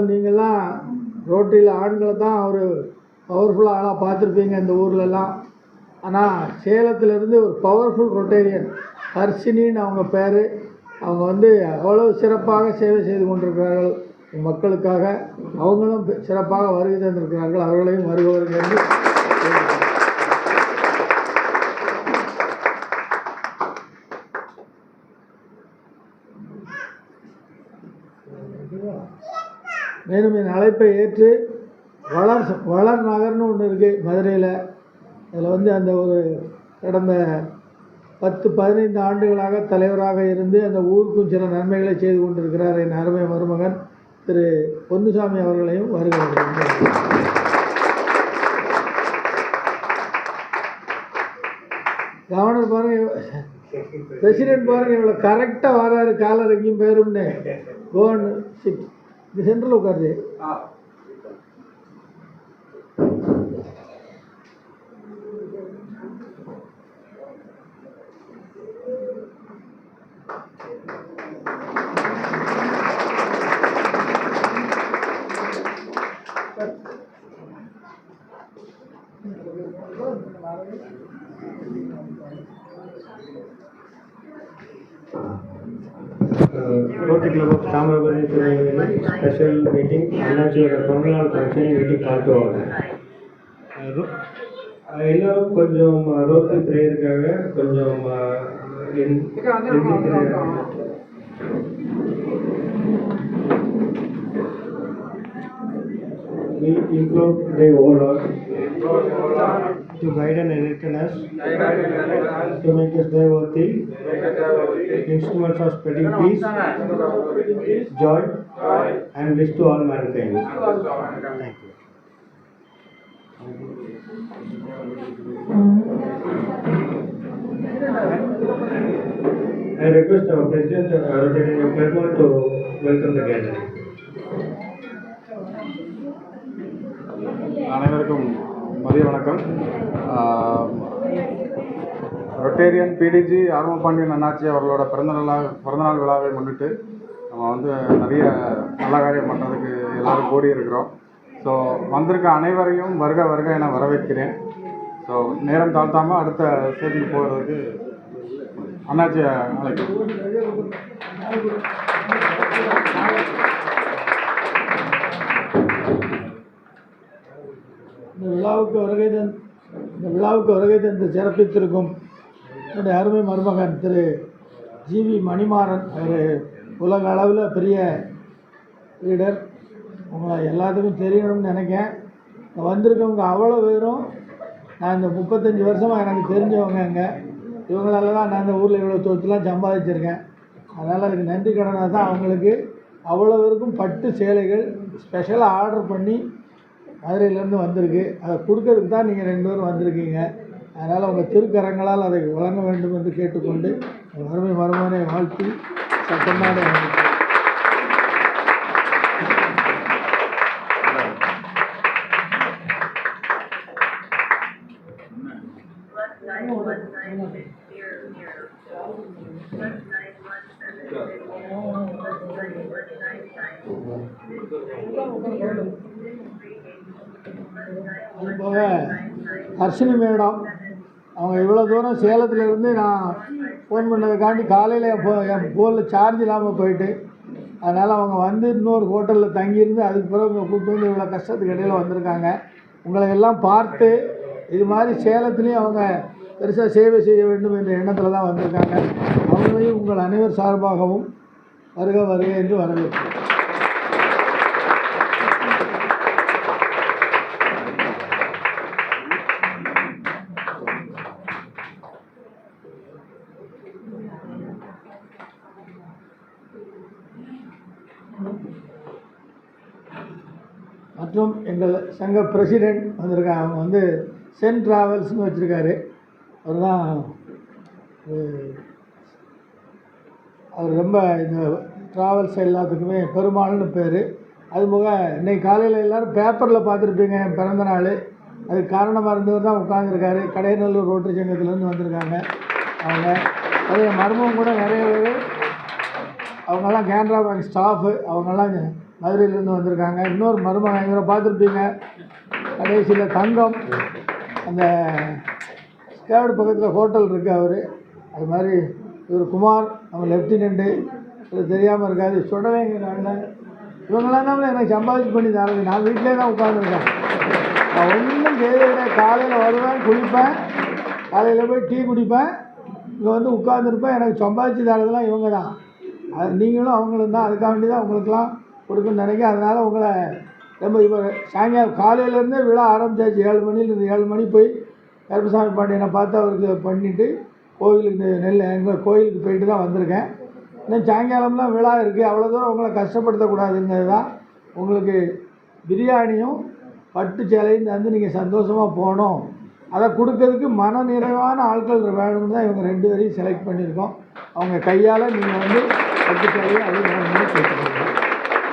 மேலும் நீங்கள்லாம் ரோட்டில் ஆண்களை தான் ஒரு பவர்ஃபுல் ஆளாக பார்த்துருப்பீங்க இந்த ஊர்லெல்லாம். ஆனால் சேலத்திலேருந்து ஒரு பவர்ஃபுல் ரொட்டேரியன் ஹர்ஷினின்னு அவங்க பேர். அவங்க அவ்வளோ சிறப்பாக சேவை செய்து கொண்டிருக்கிறார்கள் மக்களுக்காக. அவங்களும் சிறப்பாக வருகை தந்திருக்கிறார்கள். அவர்களையும் வருக என்று மேலும் என் அழைப்பை ஏற்று வளர் நகர்னு ஒன்று இருக்குது மதுரையில். அதில் அந்த ஒரு கடந்த 10-15 ஆண்டுகளாக தலைவராக இருந்து அந்த ஊருக்கும் சில நன்மைகளை செய்து கொண்டிருக்கிறார் என் அருமை மருமகன் திரு பொன்னுசாமி அவர்களையும் வருகிறார்கள். கவர்னர் பாருங்க, பிரசிடென்ட் பாருங்க இவ்வளோ கரெக்டாக வராரு, காலர் எங்கேயும் போயிரும்னு. கோன் சிட் இது central உட்காருது. Rotary Club of Tamravati special meeting, Annachi Permanal function meeting call to order. எல்லாரும் கொஞ்சம் ரோட்டரி பிரேயருக்காக கொஞ்சம் we implore the overlord to guide and enlighten us, to make us worthy instruments of spreading peace, joy, and bliss to all mankind. Thank you. I request our President Rotarian Claremont to welcome the gathering. அனைவருக்கும் மதிய வணக்கம். Rotarian PDG ஆர்வபாண்டியன் அண்ணாச்சி அவர்களோட பிறந்தநாள் விழாவை முன்னிட்டு நம்ம நிறைய நல்ல காரியம் பண்ணுறதுக்கு எல்லோரும் கூடி இருக்கிறோம். ஸோ வந்திருக்க அனைவரையும் வருக வருக என வரவேற்கிறேன். ஸோ நேரம் தாழ்த்தாமல் அடுத்த ஸ்டேஜுக்கு போகிறதுக்கு அண்ணாச்சி அழைக்கிறேன். இந்த விழாவுக்கு வருகை தந்து சிறப்பித்திருக்கும் என்னுடைய அருமை மருமகன் திரு ஜிவி மணிமாறன். அவர் உலக அளவில் பெரிய லீடர். உங்களை எல்லாத்துக்கும் தெரியணும்னு நினைக்கிறேன். வந்திருக்கவங்க அவ்வளோ பேரும் நான் இந்த 35 வருஷமாக எனக்கு தெரிஞ்சவங்க. இவங்களால தான் நான் இந்த ஊரில் இவ்வளோ சொத்துலாம் சம்பாதிச்சிருக்கேன். அதனால் அதுக்கு நன்றி கடனாக தான் அவங்களுக்கு அவ்வளோ பேருக்கும் பட்டு சேலைகள் ஸ்பெஷலாக ஆர்டர் பண்ணி மதுரையிலேருந்து வந்திருக்கு. அதை கொடுக்கறதுக்கு தான் நீங்கள் 2 பேரும் வந்திருக்கீங்க. அதனால் உங்கள் திருக்கரங்களால் அதை வழங்க வேண்டும் என்று கேட்டுக்கொண்டு வறுமை மருமகனை வாழ்த்தி சட்டமாக அதுபோக ஹர்ஷினி மேடம் அவங்க இவ்வளோ தூரம் சேலத்துலேருந்து நான் ஃபோன் பண்ணதுக்காண்டி காலையில் என் ஃபோனில் சார்ஜ் இல்லாமல் போயிட்டு, அதனால் அவங்க இன்னொரு ஹோட்டலில் தங்கியிருந்து அதுக்கு பிறகு உங்களை கூப்பிட்டு இவ்வளோ கஷ்டத்துக்கு இடையில் வந்திருக்காங்க. உங்களை எல்லாம் பார்த்து இது மாதிரி சேலத்துலேயும் அவங்க பெருசாக சேவை செய்ய வேண்டும் என்ற எண்ணத்தில் தான் வந்திருக்காங்க. அவங்களையும் உங்கள் அனைவர் சார்பாகவும் வருக வருக என்று வரவேற்கிறேன். மற்றும் எங்கள் சங்க பிரசிடெண்ட் வந்திருக்காங்க. அவங்க சென் ட்ராவல்ஸ்னு வச்சுருக்காரு. அவர் ரொம்ப இந்த ட்ராவல்ஸ் எல்லாத்துக்குமே பெருமாள்னு பேர். அதுபோக இன்றைக்கி காலையில் எல்லோரும் பேப்பரில் பார்த்துருப்பீங்க என் பிறந்த நாள். அதுக்கு காரணமாக இருந்தவர் தான் உட்காந்துருக்காரு. கடையநல்லூர் ரோட்டரி சங்கத்துலேருந்து வந்திருக்காங்க அவங்க. அதே மர்மம் கூட நிறைய பேர் அவங்கெல்லாம் கேனரா பேங்க் ஸ்டாஃபு. அவங்கெல்லாம் மதுரையிலேருந்து வந்திருக்காங்க. இன்னொரு மருமகன் இவரை பார்த்துருப்பீங்க, கடைசியில் தங்கம், அந்த ஸ்கேர்டு பக்கத்தில் ஹோட்டல் இருக்குது அவர். அது மாதிரி இவர் குமார், நம்ம லெஃப்டினெண்ட்டு, இது தெரியாமல் இருக்காது. சுடலைங்கிற அண்ணன், இவங்களாம் தான் எனக்கு சம்பாதிச்சு பண்ணி தரது. நான் வீட்டிலே தான் உட்காந்துருக்கேன். நான் ஒன்றும் செய்யலை. காலையில் வருவேன், குளிப்பேன், காலையில் போய் டீ குடிப்பேன், இங்கே வந்து உட்காந்துருப்பேன். எனக்கு சம்பாதிச்சு தரதெல்லாம் இவங்க தான். அது நீங்களும் அவங்களும் தான். அதுக்காக வேண்டி தான் உங்களுக்கெல்லாம் கொடுக்குன்னு நினைக்கிறேன். அதனால் உங்களை ரொம்ப இப்போ சாயங்காலம் காலையிலேருந்தே விழா ஆரம்பிச்சாச்சு. 7 மணிலேருந்து 7 மணி போய் கருப்பசாமி பாண்டியனை பார்த்து அவருக்கு பண்ணிவிட்டு கோவிலுக்கு எங்கள் கோயிலுக்கு போயிட்டு தான் வந்திருக்கேன். இன்னும் சாயங்காலம்லாம் விழா இருக்குது. அவ்வளோ தூரம் உங்களை கஷ்டப்படுத்தக்கூடாதுங்கிறது தான். உங்களுக்கு பிரியாணியும் பட்டு சேலையும் தந்து நீங்கள் சந்தோஷமாக போகணும், அதை கொடுக்கறதுக்கு மன நிறைவான ஆட்கள் வேணும்னு தான் இவங்க 2 பேரையும் செலக்ட் பண்ணியிருக்கோம். அவங்க கையால் நீங்கள் வந்து பட்டு சேலையும் அது வேணும்னு கேட்டுக்கோங்க.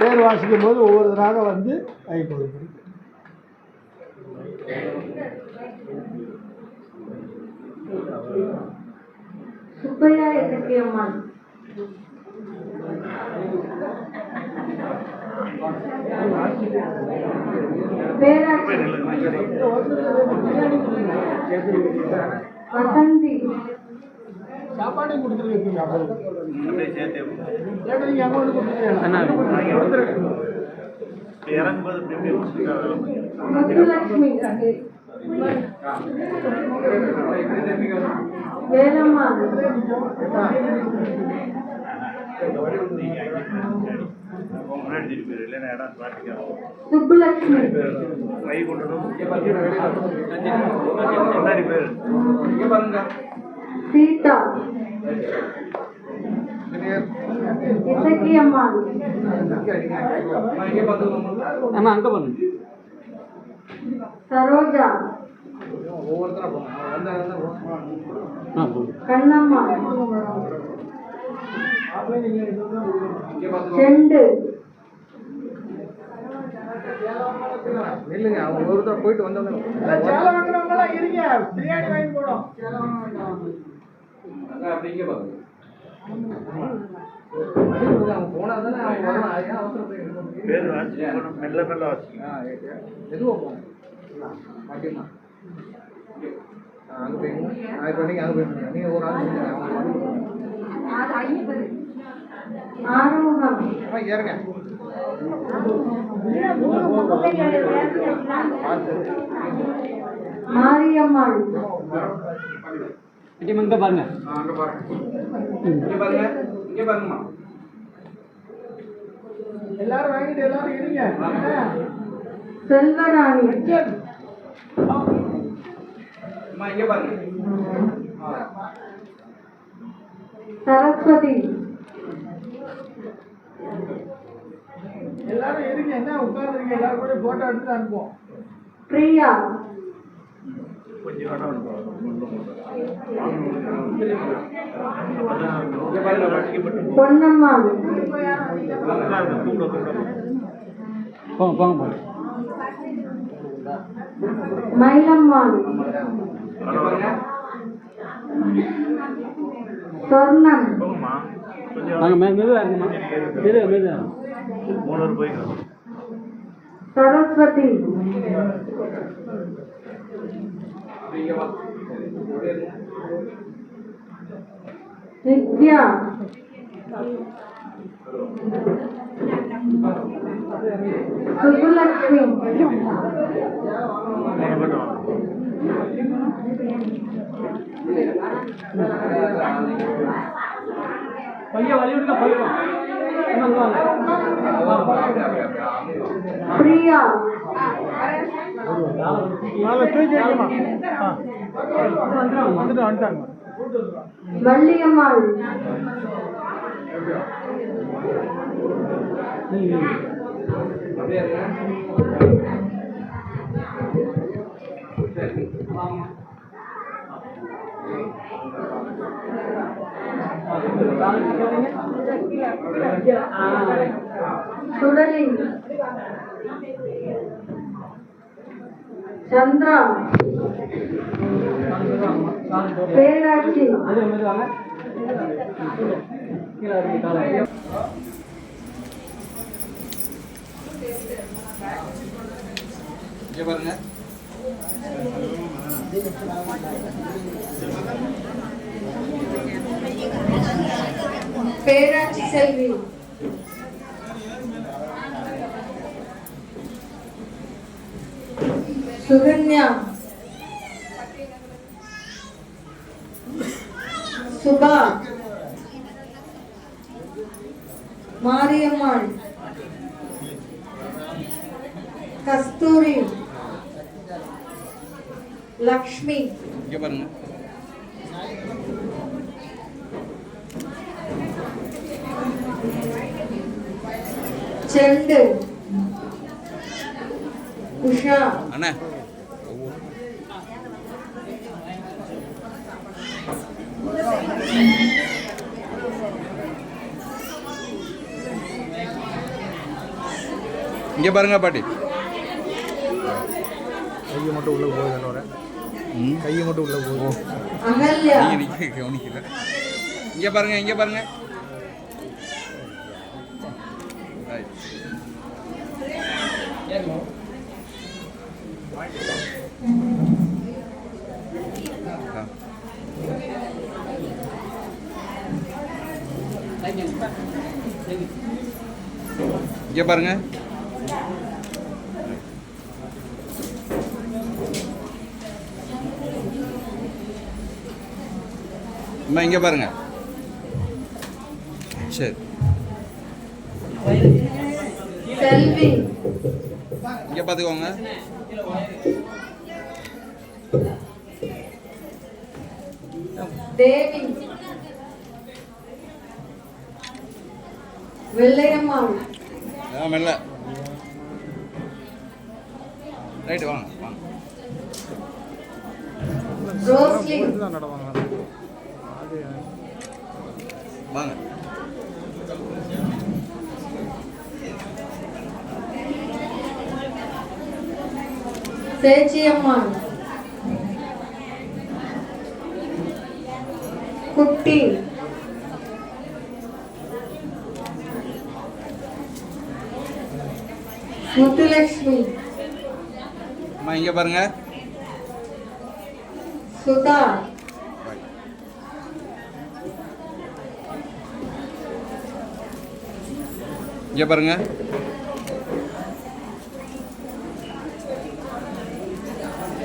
பேர் வாசிக்கும் போது ஒவ்வொருத்தராக வந்து கை கொடுப்பீங்க. சுப்பையா இசக்கியம்மாள், பேராட்சி வசந்தி, சாப்பாடு கொடுத்துருக்கீங்க. முத்துலட்சுமி, வேலம்மா, சுப்புலட்சுமி, சீதா, இசக்கியம்மாள், சரோஜா, கண்ணம்மா, செண்டு, இல்லைங்க, அவங்க ஒரு தடவை போயிட்டு வந்தோம். சேலை வாங்குறவங்களாம் இருங்க, பிரியாணி வாங்கி போடும். அவங்க போனா தானே அவங்க வரலாம். எதுவும் போகணும் அங்கே போய்ங்க. இப்போ நீங்கள் அங்கே போயிருந்தீங்க, நீங்கள் ஒரு ஆள் ஆறுமுகம், ஏறுங்க. மாரியம்மாள், இங்கே பாருங்க, அங்கே பாருங்க, இங்கே பாருங்க, இங்கே பாருங்கம்மா. எல்லாரும் வாங்கிட்டு எல்லாரும் இருங்க. செல்வராணி, அம்மா இங்கே பாருங்க. சரஸ்வதி, எல்லாரும் இருங்க. என்ன உட்காந்துருங்க, எல்லாரும் கூட போட்டோ எடுத்து அனுப்புவோம். பிரியா, பொன்னம்மாள், மயிலம்மாள், சொர்ணம், சரஸ்வதி, நித்யா, சுப்புலட்சுமி, பிரியா, வள்ளியம்மாள், சுடலி, சந்திரா, பேராட்சி, இங்கே பாருங்க. பேராட்சி செல்வி சுகன்யா சுபா மாரியம்மாள் கஸ்தூரி லக்ஷ்மி இங்கே பாருங்க. செண்டு உஷா அண்ணா இங்கே பாருங்க பாட்டி. கையை மட்டும் உள்ளே போகுது, கையை மட்டும் உள்ளே போகுது. அகல்யா நீங்கள் கவனிக்கல. இங்கே பாருங்க, இங்கே பாருங்க. இங்கே பாருங்க. அம்மா இங்கே பாருங்க. சரி செல்வி இங்கே பார்த்துக்கோங்க. தேவி வெள்ளையம்மாள் மெல்ல. ரைட்டு வாங்க வாங்க. ரோஸ்லி வாங்க. சேச்சியம்மாள் குட்டி முத்துலட்சுமி அம்மா இங்கே பாருங்க. சுதா இங்கே பாருங்க.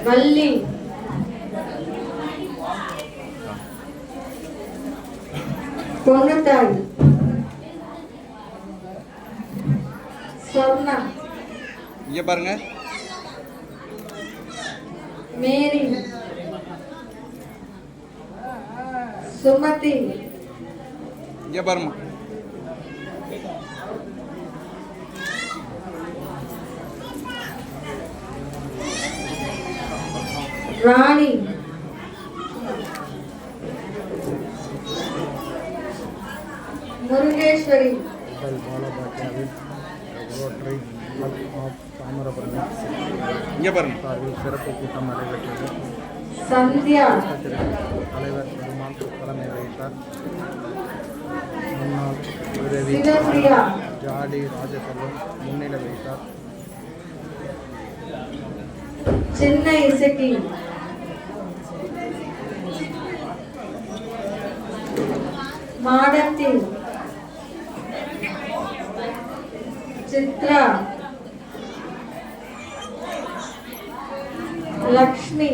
வள்ளி பொண்ணுத்தாய் சொர்ணா இங்கே பாருங்க. மேரி சுமதி இங்கே பாருமா. ராணி முருகேஸ்வரி பாலபாட்டியாவில் ரோட்டரி கிளப் ஆஃப் தாமிரபரணி இங்கே பாருங்க. சார்பில் சிறப்பு கூட்டம் நடைபெற்றது. சந்தியா தலைவர் பெருமாள் தலைமை வகித்தார். முன்னாள் உதவி சிவபிரியா ஜாடி ராஜசெல்வம் முன்னிலை வைத்தார். சின்ன இசக்கி மாடத்தி சித்ரா லக்ஷ்மி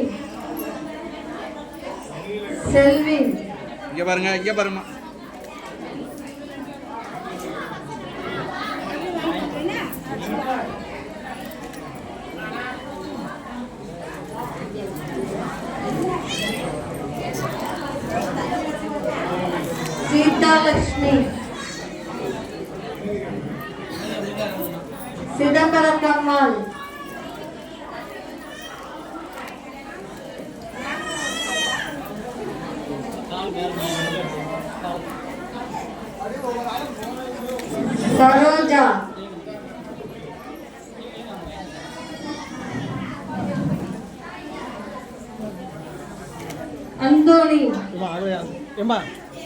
செல்வி இங்கே பாருங்க. இங்கே பாருமா. சீதாலட்சுமி சிதம்பரக்கம்மாள் சரோஜா அந்தோணி ஏம்பா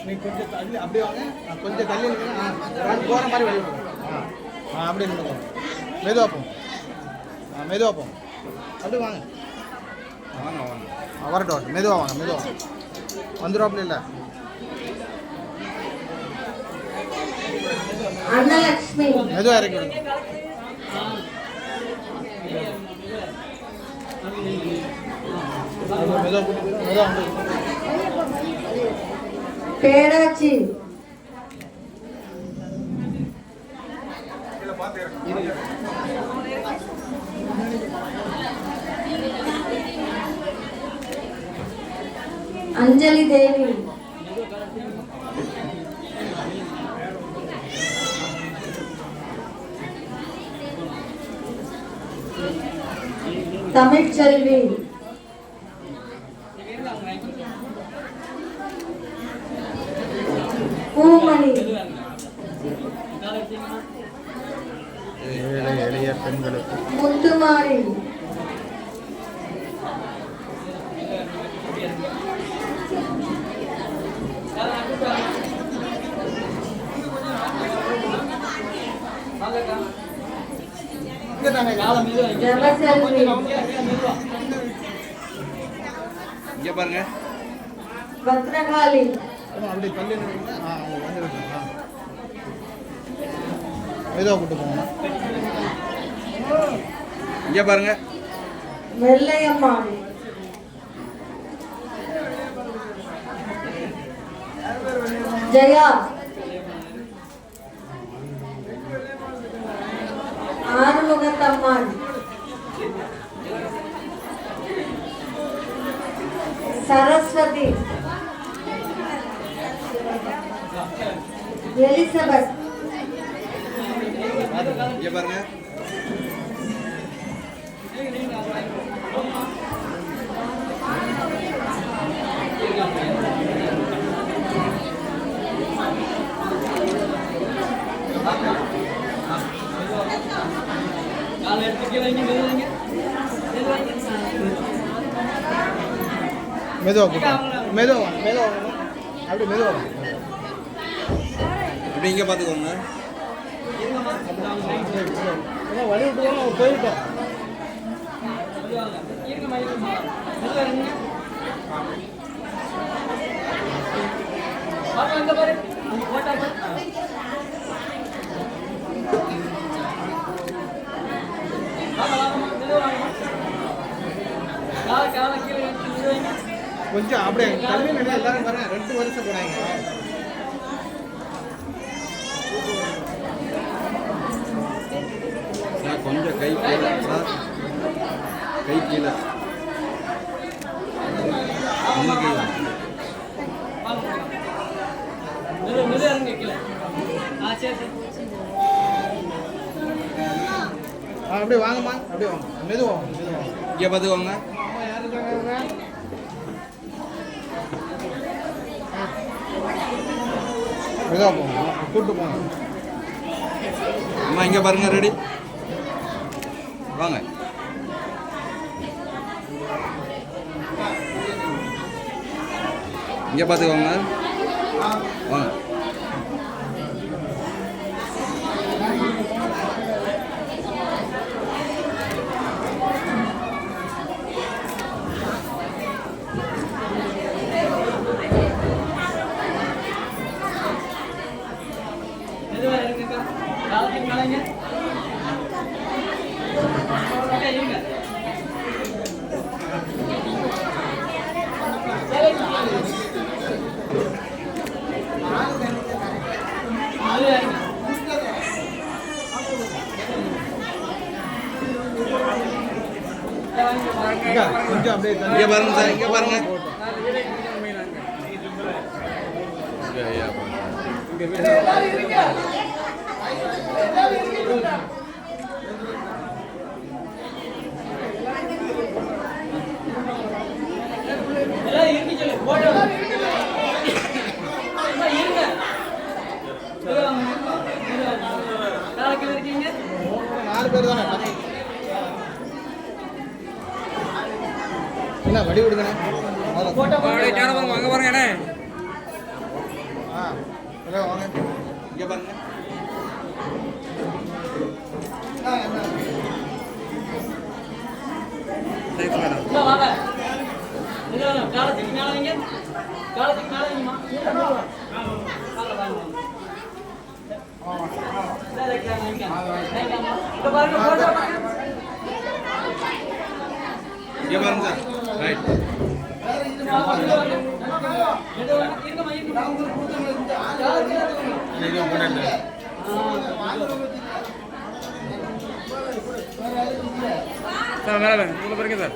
நீ கொஞ்சம் தள்ளி அப்படியே வாங்க, கொஞ்சம் தள்ளி போகிற மாதிரி வழி அப்படியே மெதுவாக போம், மெதுவாக போம். அப்படியே வாங்க வாங்க வாங்க வரட்டும் வரட்டும் மெதுவாக வாங்க மெதுவாக வந்துடுவாப்புல இல்லை அன்னலட்சுமி மெதுவாக இறக்கி விடுங்க மெதுவாக கூட்டி போயிடும் மெதுவாக வந்து பேராச்சி அஞ்சலி தேவி தமிழ்ச்செல்வி பூமணி ஏழை எளிய பெண்களுக்கு முத்துமாரி ஜெபசெல்வி இங்கே பாருங்க பத்ரகாளி அப்படி தள்ளி நின்னுங்க. அவங்க வந்துருக்கு மெதுவாக கூட்டு போங்க இங்கே பாருங்க வெள்ளையம்மாள் ஜெயா ஆறுமுகத்தம்மாள் சரஸ்வதி எலிசபெத் இங்கே பாருங்க மெதுவாக கூட்டு மெதுவாக வாங்க மெதுவாக வாங்க அப்படி மெதுவாக வாங்க இப்படி இங்கே பார்த்துக்கோங்க வழி விட்டு அவங்க போயிட்டோம் கொஞ்சம் அப்படியே தள்ளி நின்று எல்லாரும் பாருங்க 2 வருஷம் போனாங்க சார் கொஞ்சம் கை கீழே சார் கை கீழே இன்னும் கீழே அப்படியே வாங்கம்மா அப்படியே வாங்க மெதுவாக வாங்க மெதுவாக வாங்க இங்கே பார்த்துக்கோங்க அம்மா யார் இருக்காங்க மெதுவாக போங்க கூப்பிட்டு போங்க அம்மா இங்கே பாருங்க ரெடி வாங்க இங்கே பார்த்துக்கோங்க வாங்க கொஞ்சம் அப்படியே இங்கே பாருங்க சார் இங்கே பாருங்க இங்கே ஐயா நாலு பேர் தானே என்ன வடி விடுங்கண்ணே அங்கே பாருங்க அண்ணே ஆ ஹலோ வாங்க இங்கே பாருங்க இங்கே பாருங்க சார். ரைட். சார் மேலே உள்ள பாருங்க சார்.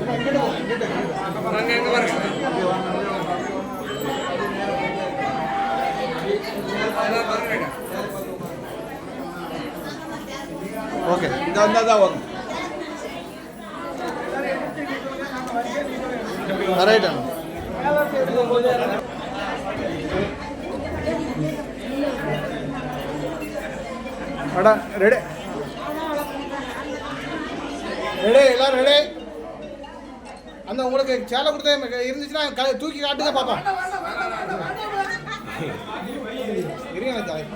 அங்கே பாருங்க. ஓகே இந்த வந்தால் தான் வரும். ரைட்டா அடா ரெடி ரெடி எல்லாரும் ரெடி. அந்த உங்களுக்கு சேலை கொடுத்த இருந்துச்சுன்னா தூக்கி காட்டுங்க பாப்போம். இருங்க தாய்.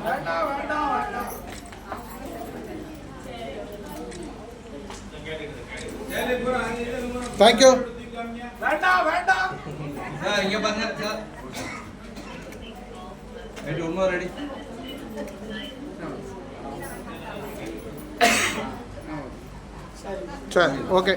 தேங்க்யூ. சார் இங்கே பாருங்க சார். ரெடி ஒன்றும் ரெடி. சரி ஓகே.